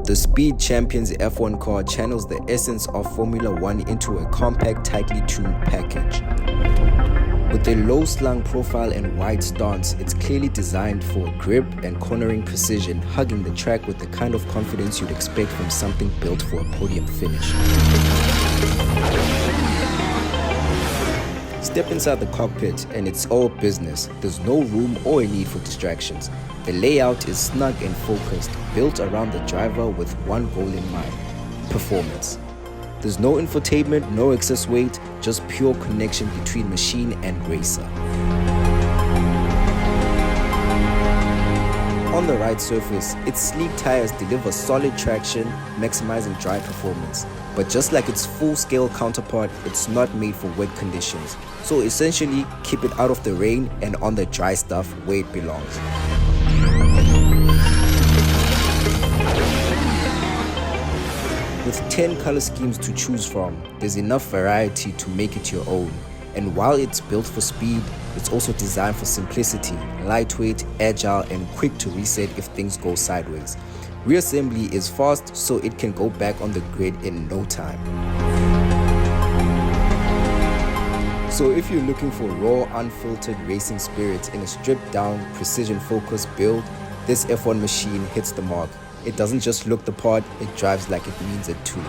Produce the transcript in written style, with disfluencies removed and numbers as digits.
The Speed Champions F1 car channels the essence of Formula One into a compact, tightly tuned package. With a low-slung profile and wide stance, it's clearly designed for grip and cornering precision, hugging the track with the kind of confidence you'd expect from something built for a podium finish. Step inside the cockpit and it's all business. There's no room or a need for distractions. The layout is snug and focused, built around the driver with one goal in mind: performance. There's no infotainment, no excess weight, just pure connection between machine and racer. On the right surface, its sleek tires deliver solid traction, maximizing drive performance. But just like its full-scale counterpart, it's not made for wet conditions. So essentially, keep it out of the rain and on the dry stuff where it belongs. With 10 color schemes to choose from, there's enough variety to make it your own. And while it's built for speed, it's also designed for simplicity, lightweight, agile, and quick to reset if things go sideways. Reassembly is fast, so it can go back on the grid in no time. So if you're looking for raw, unfiltered racing spirit in a stripped-down, precision-focused build, this F1 machine hits the mark. It doesn't just look the part, it drives like it means it too.